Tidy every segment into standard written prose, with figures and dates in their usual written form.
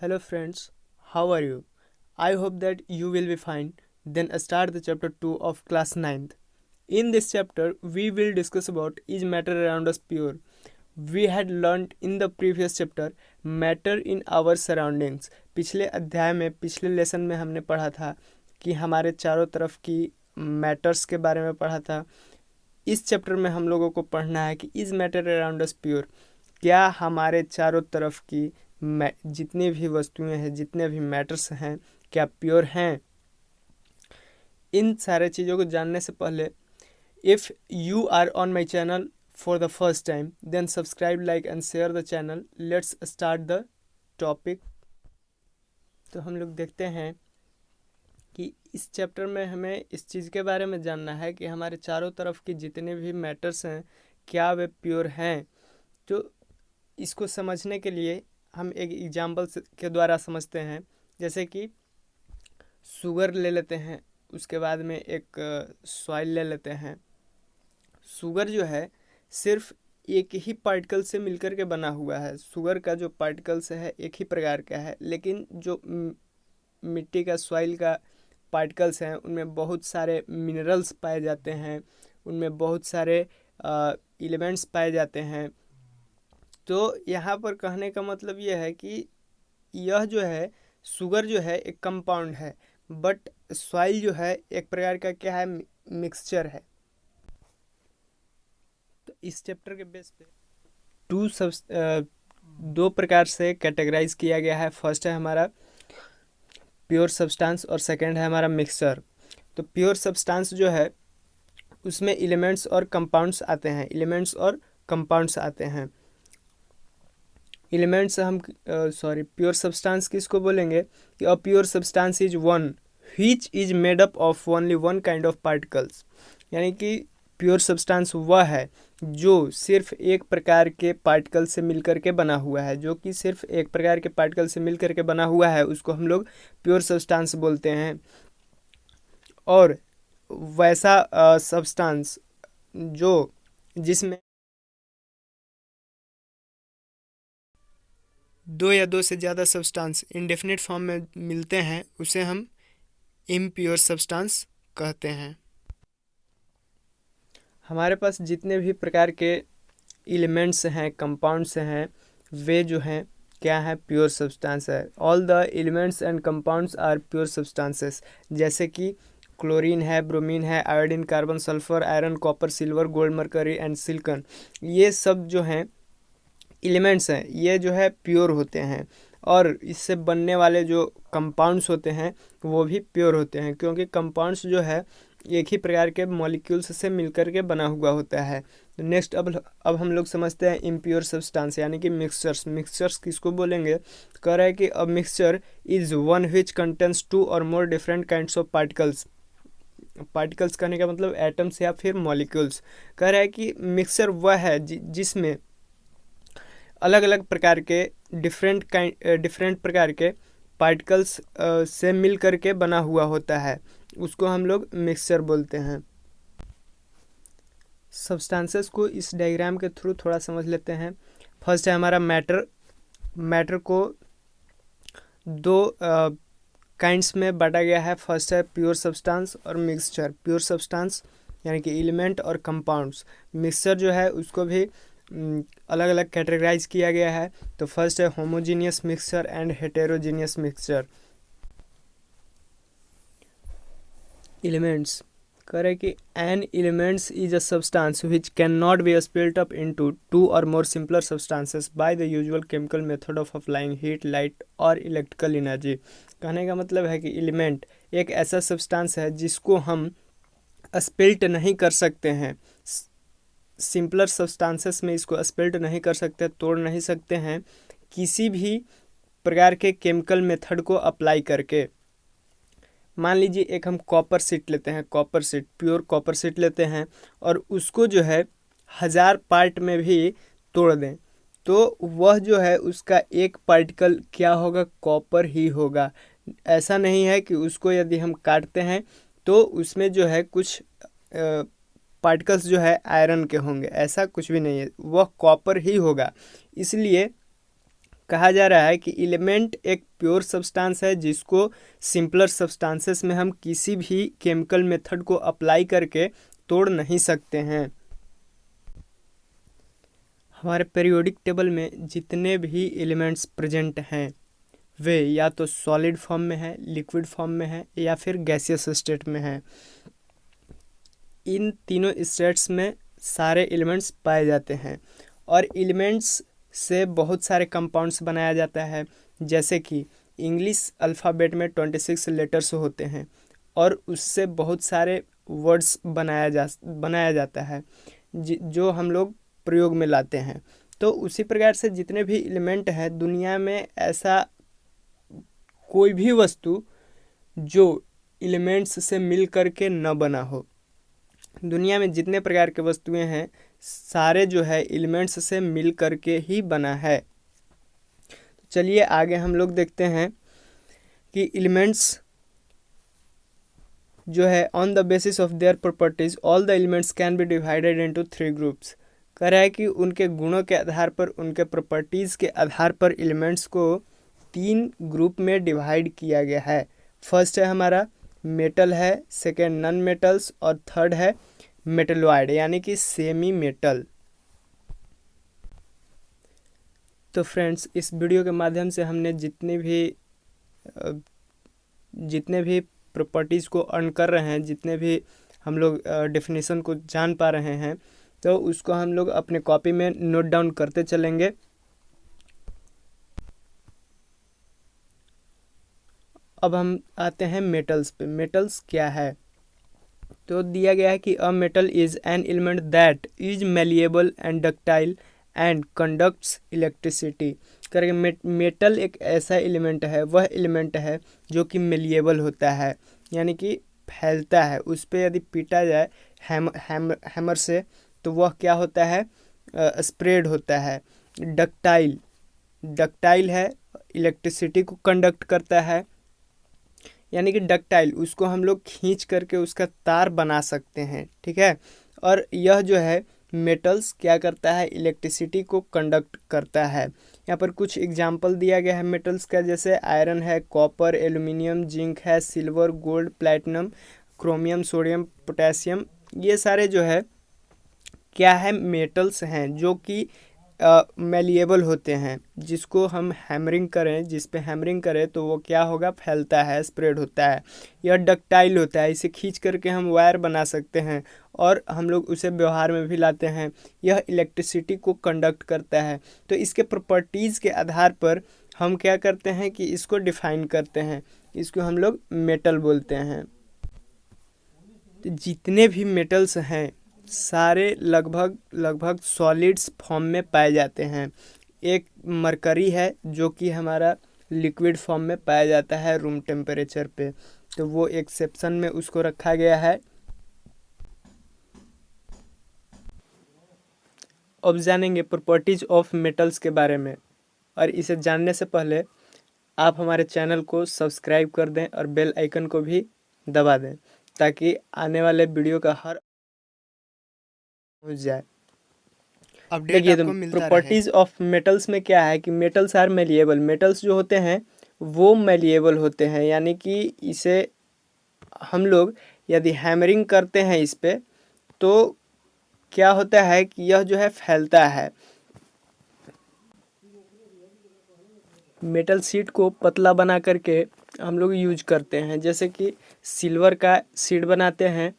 Hello friends, how are you? I hope that you will be fine. Then start the chapter 2 of class 9th. In this chapter, we will discuss about is matter around us pure. We had learned in the previous chapter matter in our surroundings. पिछले अध्याय में पिछले lesson में हमने पढ़ा था कि हमारे चारों तरफ की मैटर्स के बारे में पढ़ा था। इस चैप्टर में हम लोगों को पढ़ना है कि is matter around us pure, क्या हमारे चारों तरफ की जितनी भी वस्तुएं हैं, जितने भी मैटर्स हैं, क्या प्योर हैं। इन सारे चीज़ों को जानने से पहले if you are on my channel for the first time then subscribe, like and share the channel. Let's start the topic. तो हम लोग देखते हैं कि इस चैप्टर में हमें इस चीज़ के बारे में जानना है कि हमारे चारों तरफ की जितने भी मैटर्स हैं क्या वे प्योर हैं। तो इसको समझने के लिए हम एक एग्जाम्पल के द्वारा समझते हैं। जैसे कि शुगर ले लेते हैं, उसके बाद में एक सॉइल ले लेते हैं। शुगर जो है सिर्फ एक ही पार्टिकल से मिलकर के बना हुआ है। शुगर का जो पार्टिकल्स है एक ही प्रकार का है, लेकिन जो मिट्टी का सॉइल का पार्टिकल्स हैं उनमें बहुत सारे मिनरल्स पाए जाते हैं, उनमें बहुत सारे एलिमेंट्स पाए जाते हैं। तो यहाँ पर कहने का मतलब यह है कि यह जो है शुगर जो है एक कंपाउंड है, बट सॉइल जो है एक प्रकार का क्या है, मिक्सचर है। तो इस चैप्टर के बेस पे दो प्रकार से कैटेगराइज किया गया है। फर्स्ट है हमारा प्योर सब्सटेंस और सेकंड है हमारा मिक्सचर। तो प्योर सब्सटेंस जो है उसमें एलिमेंट्स और कंपाउंड्स आते हैं, एलिमेंट्स हम प्योर सब्सटेंस किसको बोलेंगे कि a pure substance is one which is made up of only one kind of particles. यानी कि प्योर सब्सटेंस वह है जो सिर्फ एक प्रकार के पार्टिकल से मिलकर के बना हुआ है, उसको हम लोग प्योर सब्सटेंस बोलते हैं। और वैसा सब्सटेंस जिसमें दो या दो से ज़्यादा सब्सटेंस इंडेफिनिट फॉर्म में मिलते हैं उसे हम इम्प्योर सब्सटेंस कहते हैं। हमारे पास जितने भी प्रकार के एलिमेंट्स हैं, कंपाउंड्स हैं, वे जो हैं क्या है, प्योर सब्सटेंस है। All the elements and compounds are pure substances. जैसे कि क्लोरीन है, ब्रोमीन है, iodine, carbon, sulphur, iron, copper, silver, gold, mercury and silicon, ये सब जो हैं एलिमेंट्स हैं, ये जो है प्योर होते हैं। और इससे बनने वाले जो कंपाउंड्स होते हैं वो भी प्योर होते हैं, क्योंकि कंपाउंड्स जो है एक ही प्रकार के मॉलिक्यूल्स से मिलकर के बना हुआ होता है। तो नेक्स्ट अब हम लोग समझते हैं इम्प्योर सब्सटेंस यानी कि मिक्सचर्स किसको बोलेंगे। कह रहा है कि a mixture is one which contains two और more different kinds of particles कहने का मतलब एटम्स या फिर मॉलिक्यूल्स। कह रहा है कि मिक्सचर वह है जिसमें अलग अलग प्रकार के डिफरेंट प्रकार के पार्टिकल्स से मिल करके बना हुआ होता है, उसको हम लोग मिक्सचर बोलते हैं। सब्सटेंसेस को इस डायग्राम के थ्रू थोड़ा समझ लेते हैं। फर्स्ट है हमारा मैटर को दो काइंड्स में बांटा गया है। फर्स्ट है प्योर सब्सटेंस और मिक्सचर। प्योर सब्सटेंस यानी कि एलिमेंट और कंपाउंड्स। मिक्सचर जो है उसको भी अलग अलग कैटेगराइज किया गया है। तो फर्स्ट है homogeneous mixture and heterogeneous mixture. Elements कह रहे कि an elements is a substance which can not be split up into two और more simpler substances by the usual chemical method of applying heat, light और electrical energy. कहने का मतलब है कि एलिमेंट एक ऐसा सब्सटेंस है जिसको हम स्प्लिट नहीं कर सकते हैं, सिंपलर सब्सटेंसेस में इसको स्प्लिट नहीं कर सकते, तोड़ नहीं सकते हैं किसी भी प्रकार के केमिकल मेथड को अप्लाई करके। मान लीजिए एक हम कॉपर शीट लेते हैं, प्योर कॉपर शीट लेते हैं और उसको जो है 1000 पार्ट में भी तोड़ दें तो वह जो है उसका एक पार्टिकल क्या होगा, कॉपर ही होगा। ऐसा नहीं है कि उसको यदि हम काटते हैं तो उसमें जो है कुछ पार्टिकल्स जो है आयरन के होंगे, ऐसा कुछ भी नहीं है, वह कॉपर ही होगा। इसलिए कहा जा रहा है कि एलिमेंट एक प्योर सब्सटेंस है जिसको सिंपलर सब्सटेंसेस में हम किसी भी केमिकल मेथड को अप्लाई करके तोड़ नहीं सकते हैं। हमारे पीरियोडिक टेबल में जितने भी एलिमेंट्स प्रेजेंट हैं वे या तो सॉलिड फॉर्म में है, लिक्विड फॉर्म में है या फिर गैसियस स्टेट में है। इन तीनों स्टेट्स में सारे एलिमेंट्स पाए जाते हैं और एलिमेंट्स से बहुत सारे कंपाउंड्स बनाया जाता है। जैसे कि इंग्लिश अल्फ़ाबेट में 26 लेटर्स होते हैं और उससे बहुत सारे वर्ड्स बनाया जाता है जो हम लोग प्रयोग में लाते हैं। तो उसी प्रकार से जितने भी एलिमेंट हैं दुनिया में, ऐसा कोई भी वस्तु जो एलिमेंट्स से मिल करके न बना हो। दुनिया में जितने प्रकार के वस्तुएं हैं सारे जो है एलिमेंट्स से मिल करके ही बना है। चलिए आगे हम लोग देखते हैं कि एलिमेंट्स जो है on the basis of their properties all the elements can be divided into 3 groups. कह रहा है कि उनके गुणों के आधार पर, उनके प्रॉपर्टीज़ के आधार पर एलिमेंट्स को 3 ग्रुप में डिवाइड किया गया है। फर्स्ट है हमारा मेटल है, सेकेंड नॉन मेटल्स और थर्ड है मेटलॉइड यानी कि सेमी मेटल। तो फ्रेंड्स, इस वीडियो के माध्यम से हमने जितने भी प्रॉपर्टीज़ को अर्न कर रहे हैं, जितने भी हम लोग डेफिनेशन को जान पा रहे हैं, तो उसको हम लोग अपने कॉपी में नोट डाउन करते चलेंगे। अब हम आते हैं मेटल्स पे। मेटल्स क्या है? तो दिया गया है कि a metal is an element that is malleable and ductile and conducts electricity. करके मेटल एक ऐसा एलिमेंट है, वह एलिमेंट है जो कि मेलिएबल होता है यानी कि फैलता है। उस पर यदि पीटा जाए हैमर से तो वह क्या होता है? स्प्रेड होता है। डक्टाइल है, इलेक्ट्रिसिटी को कंडक्ट करता है यानी कि डक्टाइल, उसको हम लोग खींच करके उसका तार बना सकते हैं, ठीक है। और यह जो है मेटल्स क्या करता है? इलेक्ट्रिसिटी को कंडक्ट करता है। यहाँ पर कुछ एग्जाम्पल दिया गया है मेटल्स का, जैसे आयरन है, कॉपर, एल्यूमिनियम, जिंक है, silver, gold, platinum, chromium, sodium, potassium. ये सारे जो है क्या है? मेटल्स हैं जो कि मेलिएबल होते हैं। जिसको हम हैमरिंग करें, जिस पे हैमरिंग करें तो वो क्या होगा? फैलता है, स्प्रेड होता है। यह डक्टाइल होता है, इसे खींच करके हम वायर बना सकते हैं और हम लोग उसे व्यवहार में भी लाते हैं। यह इलेक्ट्रिसिटी को कंडक्ट करता है। तो इसके प्रॉपर्टीज़ के आधार पर हम क्या करते हैं कि इसको डिफाइन करते हैं, इसको हम लोग मेटल बोलते हैं। तो जितने भी मेटल्स हैं सारे लगभग सॉलिड्स फॉर्म में पाए जाते हैं। एक मरकरी है जो कि हमारा लिक्विड फॉर्म में पाया जाता है रूम टेम्परेचर पे, तो वो एक्सेप्शन में उसको रखा गया है। अब जानेंगे प्रॉपर्टीज ऑफ मेटल्स के बारे में, और इसे जानने से पहले आप हमारे चैनल को सब्सक्राइब कर दें और बेल आइकन को भी दबा दें ताकि आने वाले वीडियो का हर जाए अपडेट आपको मिलता रहे। प्रॉपर्टीज ऑफ मेटल्स में क्या है कि मेटल्स आर मेलिएबल। मेटल्स जो होते हैं वो मेलिएबल होते हैं यानी कि इसे हम लोग यदि हैमरिंग करते हैं इस पे तो क्या होता है कि यह जो है फैलता है। मेटल शीट को पतला बना करके हम लोग यूज करते हैं, जैसे कि सिल्वर का शीट बनाते हैं,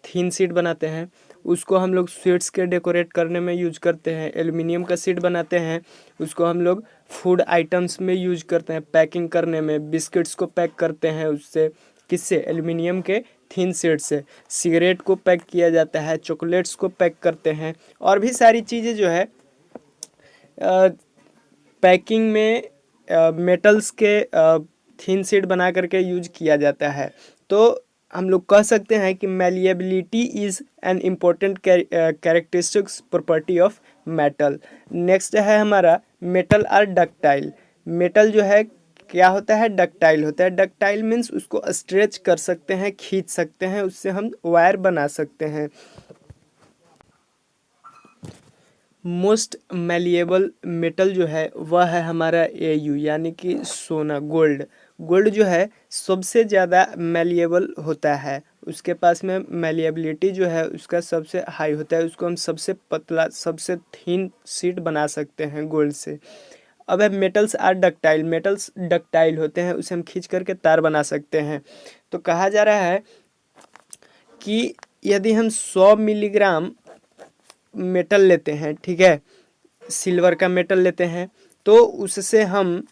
थिन शीट बनाते हैं, उसको हम लोग स्वीट्स के डेकोरेट करने में यूज करते हैं। एल्युमिनियम का शीट बनाते हैं, उसको हम लोग फूड आइटम्स में यूज करते हैं, पैकिंग करने में। बिस्किट्स को पैक करते हैं उससे, किससे? एल्युमिनियम के थिन शीट से। सिगरेट को पैक किया जाता है, चॉकलेट्स को पैक करते हैं, और भी सारी चीज़ें जो है पैकिंग में मेटल्स के थिन शीट बना करके यूज किया जाता है। तो हम लोग कह सकते हैं कि malleability is an important characteristics property of metal. Next है हमारा मेटल आर डक्टाइल। मेटल जो है क्या होता है? डक्टाइल होता है। डक्टाइल मीन्स उसको स्ट्रेच कर सकते हैं, खींच सकते हैं, उससे हम वायर बना सकते हैं। मोस्ट मैलिएबल मेटल जो है वह है हमारा Au यानी कि सोना, गोल्ड। गोल्ड जो है सबसे ज़्यादा मैलिएबल होता है, उसके पास में मैलिएबिलिटी जो है उसका सबसे हाई होता है, उसको हम सबसे पतला सबसे थीन शीट बना सकते हैं गोल्ड से। अब है metals are ductile, metals ductile होते हैं, उसे हम खींच करके तार बना सकते हैं। तो कहा जा रहा है कि यदि हम 100 मिलीग्राम मेटल लेते हैं, ठीक है, सिल्वर का मेटल लेते हैं, तो उससे हम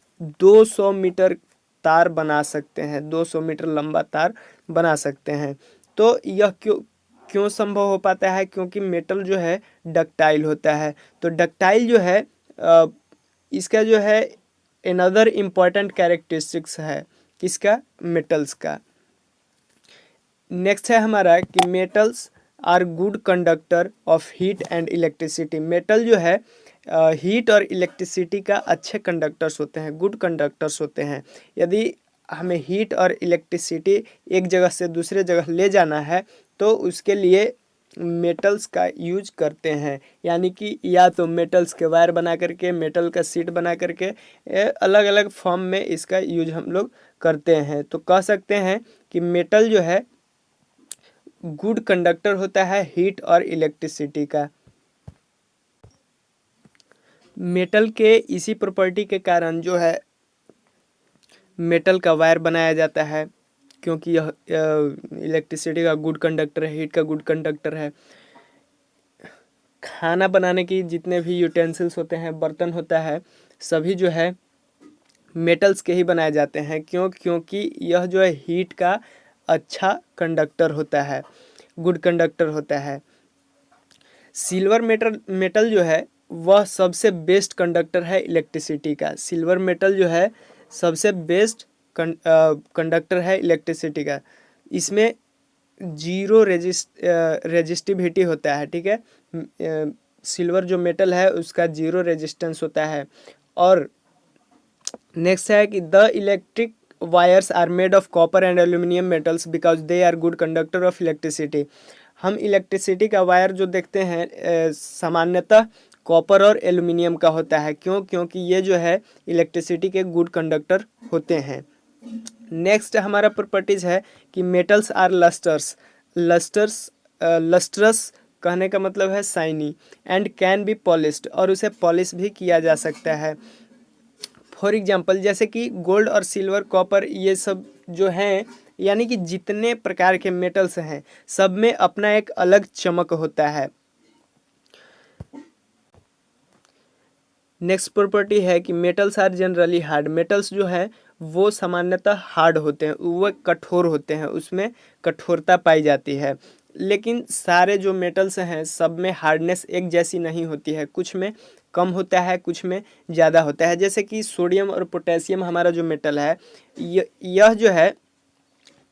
200 मीटर तार बना सकते हैं, 200 मीटर लंबा तार बना सकते हैं। तो यह क्यों क्यों संभव हो पाता है? क्योंकि मेटल जो है डक्टाइल होता है। तो डक्टाइल जो है इसका जो है अनदर इम्पॉर्टेंट कैरेक्टरिस्टिक्स है किसका? मेटल्स का। नेक्स्ट है हमारा कि metals are good conductor of heat and electricity. Metal जो है हीट और इलेक्ट्रिसिटी का अच्छे कंडक्टर्स होते हैं, गुड कंडक्टर्स होते हैं। यदि हमें हीट और इलेक्ट्रिसिटी एक जगह से दूसरे जगह ले जाना है तो उसके लिए मेटल्स का यूज करते हैं, यानी कि या तो मेटल्स के वायर बना करके, मेटल का सीट बना करके, अलग अलग फॉर्म में इसका यूज हम लोग करते हैं। तो कह सकते हैं कि मेटल जो है गुड कंडक्टर होता है हीट और इलेक्ट्रिसिटी का। मेटल के इसी प्रॉपर्टी के कारण जो है मेटल का वायर बनाया जाता है, क्योंकि यह इलेक्ट्रिसिटी का गुड कंडक्टर है, हीट का गुड कंडक्टर है। खाना बनाने की जितने भी यूटेंसिल्स होते हैं, बर्तन होता है, सभी जो है मेटल्स के ही बनाए जाते हैं। क्योंकि यह जो है हीट का अच्छा कंडक्टर होता है, गुड कंडक्टर होता है। सिल्वर मेटल जो है वह सबसे बेस्ट कंडक्टर है इलेक्ट्रिसिटी का। सिल्वर मेटल जो है सबसे बेस्ट कंडक्टर है इलेक्ट्रिसिटी का। इसमें जीरो रेजिस्टिविटी होता है, ठीक है। सिल्वर जो मेटल है उसका जीरो रेजिस्टेंस होता है। और नेक्स्ट है कि the electric wires are made of copper and aluminium metals because they are good conductor of electricity. हम इलेक्ट्रिसिटी का वायर जो देखते हैं सामान्यतः कॉपर और एल्यूमिनियम का होता है। क्योंकि ये जो है इलेक्ट्रिसिटी के गुड कंडक्टर होते हैं। नेक्स्ट हमारा प्रॉपर्टीज है कि मेटल्स आर लस्टरस कहने का मतलब है shiny, and can be polished, और उसे पॉलिश भी किया जा सकता है। फॉर एग्जाम्पल जैसे कि गोल्ड और सिल्वर, कॉपर, ये सब जो हैं, यानी कि जितने प्रकार के मेटल्स हैं सब में अपना एक अलग चमक होता है। नेक्स्ट प्रॉपर्टी है कि metals are generally hard. Metals जो है वो सामान्यतः हार्ड होते हैं, वो कठोर होते हैं, उसमें कठोरता पाई जाती है। लेकिन सारे जो मेटल्स हैं सब में हार्डनेस एक जैसी नहीं होती है, कुछ में कम होता है, कुछ में ज़्यादा होता है। जैसे कि सोडियम और पोटेशियम हमारा जो मेटल है यह जो है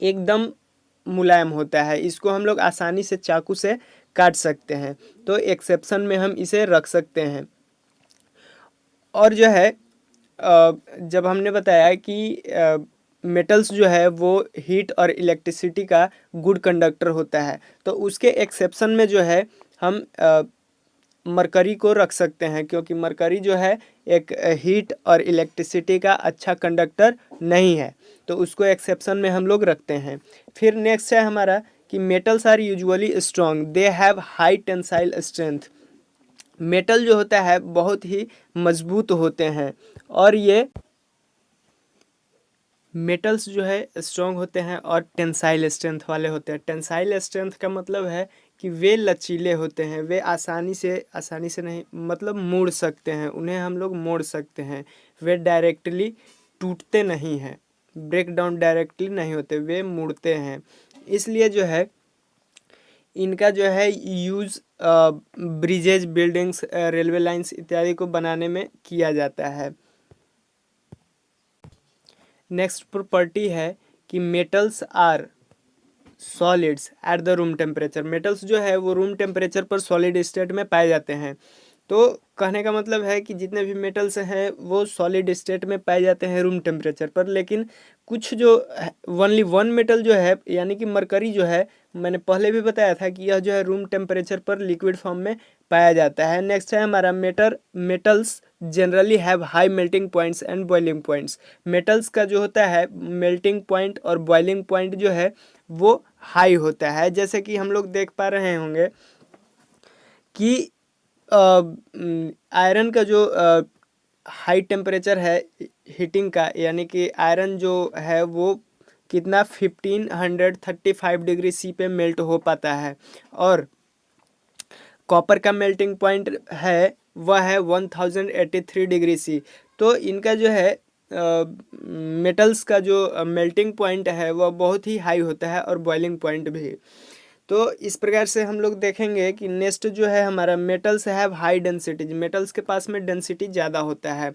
एकदम मुलायम होता है, इसको हम लोग आसानी से चाकू से काट सकते हैं, तो एक्सेप्शन में हम इसे रख सकते हैं। और जो है जब हमने बताया कि मेटल्स जो है वो हीट और इलेक्ट्रिसिटी का गुड कंडक्टर होता है, तो उसके एक्सेप्शन में जो है हम मरकरी को रख सकते हैं, क्योंकि मरकरी जो है एक हीट और इलेक्ट्रिसिटी का अच्छा कंडक्टर नहीं है, तो उसको एक्सेप्शन में हम लोग रखते हैं। फिर नेक्स्ट है हमारा कि metals are usually strong, they have high tensile strength. Metal जो होता है बहुत ही मजबूत होते हैं, और ये मेटल्स जो है स्ट्रॉन्ग होते हैं और टेंसाइल स्ट्रेंथ वाले होते हैं। टेंसाइल स्ट्रेंथ का मतलब है कि वे लचीले होते हैं, वे आसानी से नहीं, मतलब मोड़ सकते हैं, उन्हें हम लोग मोड़ सकते हैं। वे डायरेक्टली टूटते नहीं हैं, ब्रेक डाउन डायरेक्टली नहीं होते, वे मुड़ते हैं। इसलिए जो है इनका जो है use bridges, buildings, railway lines इत्यादि को बनाने में किया जाता है। नेक्स्ट प्रॉपर्टी है कि metals are solids at the room temperature. Metals जो है वो रूम टेम्परेचर पर सॉलिड स्टेट में पाए जाते हैं। तो कहने का मतलब है कि जितने भी मेटल्स हैं वो सॉलिड स्टेट में पाए जाते हैं रूम टेम्परेचर पर, लेकिन कुछ जो ओनली वन मेटल जो है यानी कि मरकरी जो है, मैंने पहले भी बताया था कि यह जो है रूम टेम्परेचर पर लिक्विड फॉर्म में पाया जाता है। नेक्स्ट है हमारा metals generally have high melting points and boiling points. Metals का जो होता है मेल्टिंग पॉइंट और बॉइलिंग पॉइंट जो है वो हाई होता है। जैसे कि हम लोग देख पा रहे होंगे कि आयरन का जो हाई टेम्परेचर है हीटिंग का, यानी कि आयरन जो है वो कितना 1535 डिग्री सी पे मेल्ट हो पाता है, और कॉपर का मेल्टिंग पॉइंट है वह है 1083 डिग्री सी। तो इनका जो है मेटल्स का जो मेल्टिंग पॉइंट है वह बहुत ही हाई होता है और बॉइलिंग पॉइंट भी। तो इस प्रकार से हम लोग देखेंगे कि नेक्स्ट जो है हमारा metals have high densities. Metals के पास में डेंसिटी ज़्यादा होता है,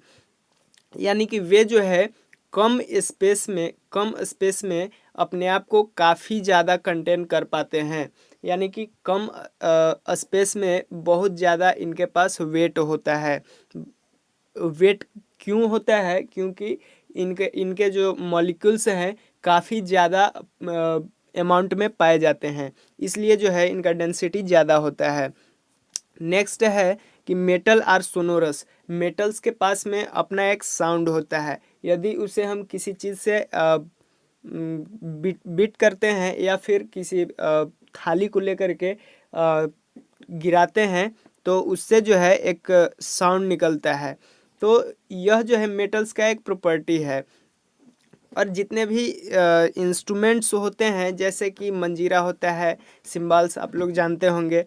यानी कि वे जो है कम स्पेस में अपने आप को काफ़ी ज़्यादा कंटेन कर पाते हैं, यानी कि कम स्पेस में बहुत ज़्यादा इनके पास वेट होता है। वेट क्यों होता है? क्योंकि इनके इनके जो मॉलिक्यूल्स हैं काफ़ी ज़्यादा अमाउंट में पाए जाते हैं, इसलिए जो है इनका डेंसिटी ज़्यादा होता है। नेक्स्ट है कि मेटल आर सोनोरस। मेटल्स के पास में अपना एक साउंड होता है। यदि उसे हम किसी चीज़ से बीट करते हैं या फिर किसी थाली को लेकर के गिराते हैं तो उससे जो है एक साउंड निकलता है। तो यह जो है मेटल्स का एक प्रॉपर्टी है। और जितने भी इंस्ट्रूमेंट्स होते हैं जैसे कि मंजीरा होता है, सिम्बल्स आप लोग जानते होंगे,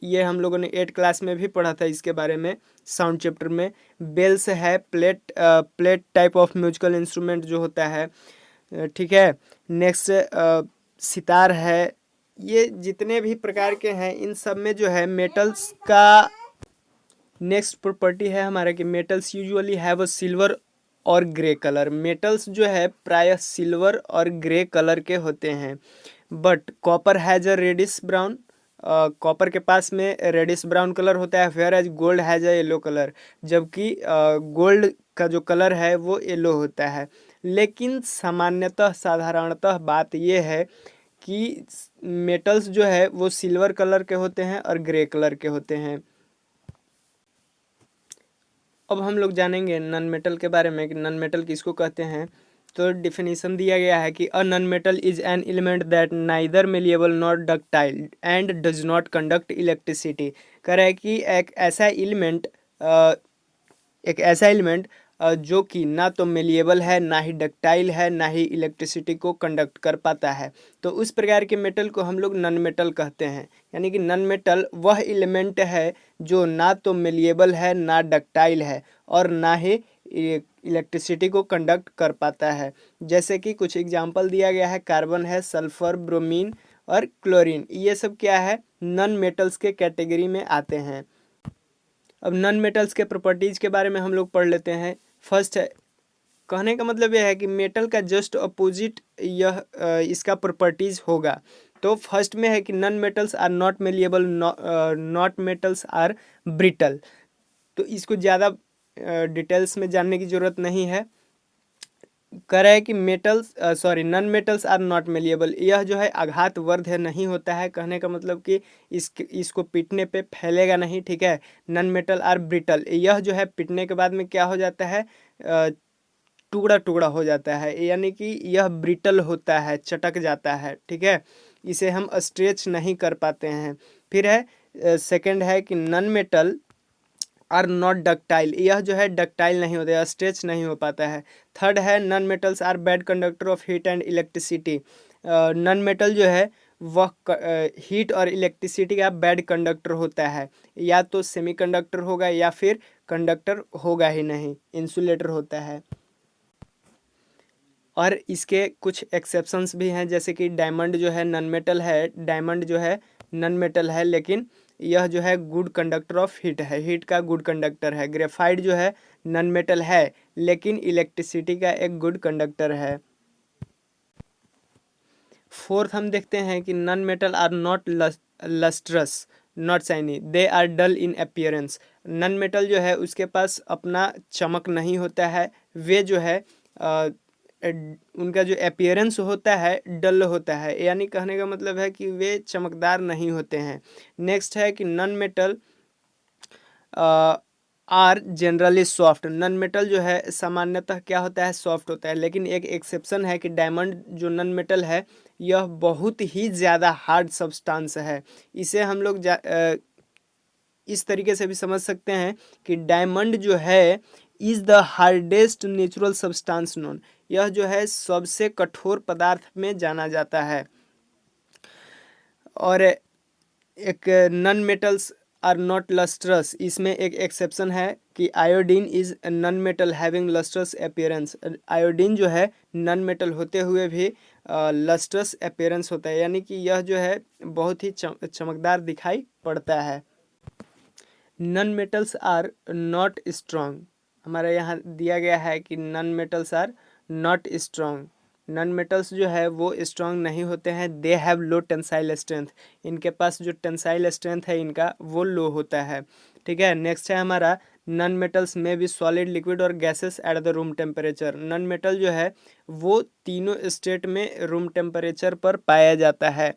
ये हम लोगों ने 8 क्लास में भी पढ़ा था इसके बारे में, साउंड चैप्टर में। बेल्स है, plate type of musical instrument जो होता है, ठीक है। नेक्स्ट सितार है। ये जितने भी प्रकार के हैं इन सब में जो है मेटल्स का नेक्स्ट प्रॉपर्टी है हमारा कि metals usually have a silver और ग्रे कलर। मेटल्स जो है प्रायः सिल्वर और ग्रे कलर के होते हैं, but copper has a reddish brown. Copper के पास में रेडिश ब्राउन कलर होता है, whereas gold has a yellow colour. जबकि गोल्ड का जो कलर है वो येलो होता है। लेकिन सामान्यतः साधारणतः बात यह है कि मेटल्स जो है वो सिल्वर कलर के होते हैं और ग्रे कलर के होते हैं। अब हम लोग जानेंगे नॉन मेटल के बारे में कि नॉन मेटल किसको कहते हैं। तो डिफिनीशन दिया गया है कि a non metal is an element that neither malleable not ductile and does not conduct electricity. कह रहा है कि एक ऐसा एलिमेंट जो कि ना तो मेलिएबल है, ना ही डक्टाइल है, ना ही इलेक्ट्रिसिटी को कंडक्ट कर पाता है, तो उस प्रकार के मेटल को हम लोग नॉन मेटल कहते हैं। यानी कि नॉन मेटल वह एलिमेंट है जो ना तो मेलिएबल है, ना डक्टाइल है, और ना ही इलेक्ट्रिसिटी को कंडक्ट कर पाता है। जैसे कि कुछ एग्जांपल दिया गया है, कार्बन है, सल्फर, ब्रोमीन और क्लोरीन। ये सब क्या है? नॉन मेटल्स के कैटेगरी में आते हैं। अब नॉन मेटल्स के प्रॉपर्टीज़ के बारे में हम लोग पढ़ लेते हैं। फर्स्ट है, कहने का मतलब यह है कि मेटल का जस्ट अपोजिट यह इसका प्रॉपर्टीज़ होगा। तो फर्स्ट में है कि non metals are not malleable, not metals are brittle. तो इसको ज़्यादा डिटेल्स में जानने की ज़रूरत नहीं है। कह रहा है कि non metals are not malleable. यह जो है आघात वर्ध नहीं होता है, कहने का मतलब कि इसको पीटने पे फैलेगा नहीं, ठीक है। नॉन मेटल आर ब्रिटल, यह जो है पीटने के बाद में क्या हो जाता है? टुकड़ा टुकड़ा हो जाता है, यानी कि यह ब्रिटल होता है, चटक जाता है, ठीक है। इसे हम स्ट्रेच नहीं कर पाते हैं। फिर है सेकंड है कि non metal are not ductile. यह जो है डक्टाइल नहीं होता है, स्ट्रेच नहीं हो पाता है। थर्ड है non metals are bad conductor of heat and electricity. Non metal जो है वह हीट और इलेक्ट्रिसिटी का बैड कंडक्टर होता है, या तो सेमीकंडक्टर होगा या फिर कंडक्टर होगा ही नहीं, इंसुलेटर होता है। और इसके कुछ एक्सेप्शंस भी हैं, जैसे कि डायमंड जो है नॉन मेटल है, डायमंड जो है नॉन मेटल है लेकिन यह जो है गुड कंडक्टर ऑफ हीट है, हीट का गुड कंडक्टर है। ग्रेफाइट जो है नॉन मेटल है लेकिन इलेक्ट्रिसिटी का एक गुड कंडक्टर है। फोर्थ हम देखते हैं कि non metal are not lustrous, not shiny, they are dull in appearance. Non metal जो है उसके पास अपना चमक नहीं होता है, वे जो है उनका जो अपीयरेंस होता है डल होता है, यानी कहने का मतलब है कि वे चमकदार नहीं होते हैं। नेक्स्ट है कि non metal are generally soft. Non metal जो है सामान्यतः क्या होता है, सॉफ्ट होता है, लेकिन एक एक्सेप्शन है कि डायमंड जो नन मेटल है यह बहुत ही ज़्यादा हार्ड सब्सटेंस है। इसे हम लोग इस तरीके से भी समझ सकते हैं कि डायमंड जो है is the hardest natural substance known. यह जो है सबसे कठोर पदार्थ में जाना जाता है। और एक non metals are not lustrous, इसमें एक एक्सेप्शन है कि iodine is non metal having lustrous appearance. Iodine जो है नन मेटल होते हुए भी लस्ट्रस अपीयरेंस होता है, यानी कि यह जो है बहुत ही चमकदार दिखाई पड़ता है। Non metals are not strong, हमारे यहाँ दिया गया है कि non metals are not strong. Non metals जो है वो स्ट्रॉन्ग नहीं होते हैं, they have low tensile strength, इनके पास जो टेंसाइल स्ट्रेंथ है इनका वो लो होता है। ठीक है, नेक्स्ट है हमारा नन मेटल्स में भी सॉलिड, लिक्विड और gases at the room temperature. Non metal जो है वो तीनों स्टेट में रूम टेम्परेचर पर पाया जाता है।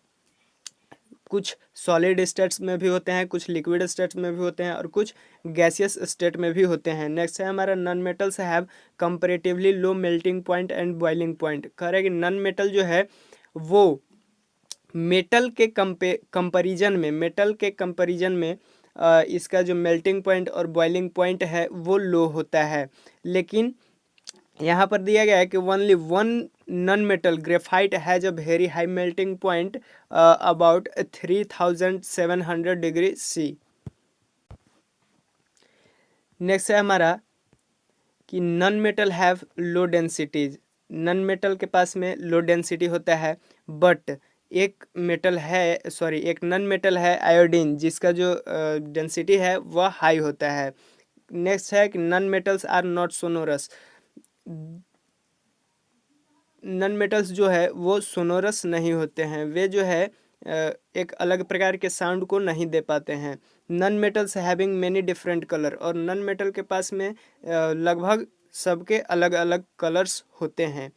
कुछ सॉलिड स्टेट्स में भी होते हैं, कुछ लिक्विड स्टेट्स में भी होते हैं और कुछ गैसियस स्टेट में भी होते हैं। नेक्स्ट है हमारा non metals have comparatively low melting point and boiling point. कह रहे हैं कि नन मेटल जो है वो मेटल के कंपैरिजन में इसका जो मेल्टिंग पॉइंट और बॉइलिंग पॉइंट है वो लो होता है। लेकिन यहाँ पर दिया गया है कि only one non metal graphite has a very high melting point about 3700 degree C. Next है हमारा कि non metal have low densities. Non metal के पास में लो डेंसिटी होता है, बट एक नन मेटल है आयोडीन, जिसका जो डेंसिटी है वह हाई होता है। नेक्स्ट है कि non metals are not sonorous. Non metals जो है वो सोनोरस नहीं होते हैं, वे जो है एक अलग प्रकार के साउंड को नहीं दे पाते हैं। Non metals having many different colour, और नन मेटल के पास में लगभग सबके अलग अलग कलर्स होते हैं।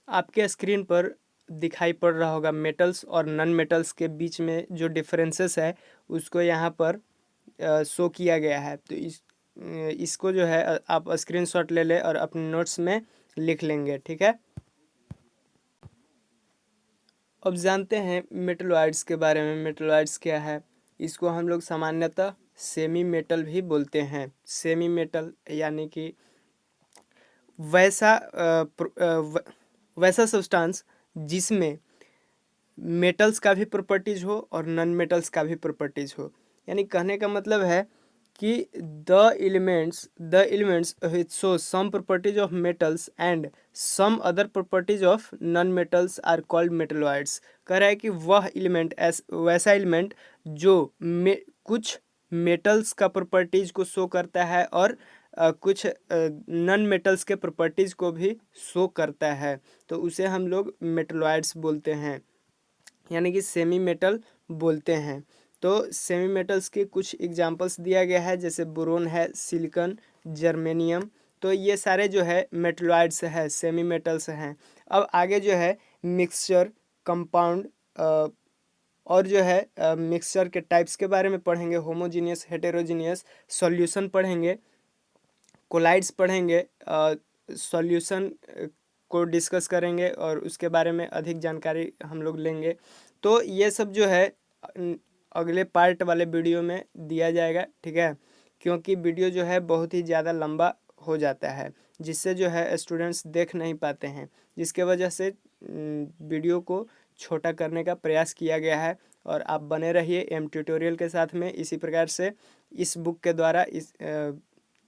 आपके स्क्रीन पर दिखाई पड़ रहा होगा मेटल्स और नन मेटल्स के बीच में जो डिफरेंसेस है उसको यहाँ पर शो किया गया है। तो इसको जो है आप स्क्रीनशॉट ले लें और अपने नोट्स में लिख लेंगे। ठीक है, अब जानते हैं मेटलॉइड्स के बारे में। मेटलॉइड्स क्या है, इसको हम लोग सामान्यतः सेमी मेटल भी बोलते हैं। सेमी मेटल यानी कि वैसा सब्सटेंस जिसमें मेटल्स का भी प्रॉपर्टीज हो और नन मेटल्स का भी प्रॉपर्टीज हो। यानी कहने का मतलब है कि the elements which show some properties of metals and some other properties of non metals are called metalloids। कह रहा है कि वह एलिमेंट वैसा एलिमेंट जो कुछ मेटल्स का प्रॉपर्टीज को शो करता है और कुछ नन मेटल्स के प्रॉपर्टीज को भी शो करता है, तो उसे हम लोग मेटलॉइड्स बोलते हैं, यानी कि सेमी मेटल बोलते हैं। तो सेमी मेटल्स के कुछ एग्जांपल्स दिया गया है, जैसे बोरोन है, सिलिकॉन, जर्मेनियम। तो ये सारे जो है मेटलॉइड्स है, सेमी मेटल्स हैं। अब आगे जो है मिक्सचर, कंपाउंड और जो है मिक्सचर के टाइप्स के बारे में पढ़ेंगे। होमोजीनियस, हेटेरोजीनियस, सॉल्यूशन पढ़ेंगे, कोलाइड्स पढ़ेंगे, सॉल्यूशन को डिस्कस करेंगे और उसके बारे में अधिक जानकारी हम लोग लेंगे। तो ये सब जो है अगले पार्ट वाले वीडियो में दिया जाएगा। ठीक है, क्योंकि वीडियो जो है बहुत ही ज़्यादा लंबा हो जाता है, जिससे जो है स्टूडेंट्स देख नहीं पाते हैं, जिसके वजह से वीडियो को छोटा करने का प्रयास किया गया है। और आप बने रहिए एम ट्यूटोरियल के साथ में। इसी प्रकार से इस बुक के द्वारा इस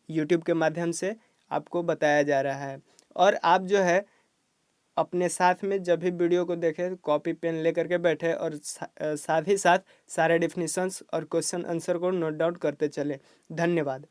यूट्यूब के माध्यम से आपको बताया जा रहा है। और आप जो है अपने साथ में जब भी वीडियो को देखें कॉपी पेन लेकर के बैठे और साथ ही साथ सारे डेफिनेशंस और क्वेश्चन आंसर को नोट डाउन करते चले। धन्यवाद।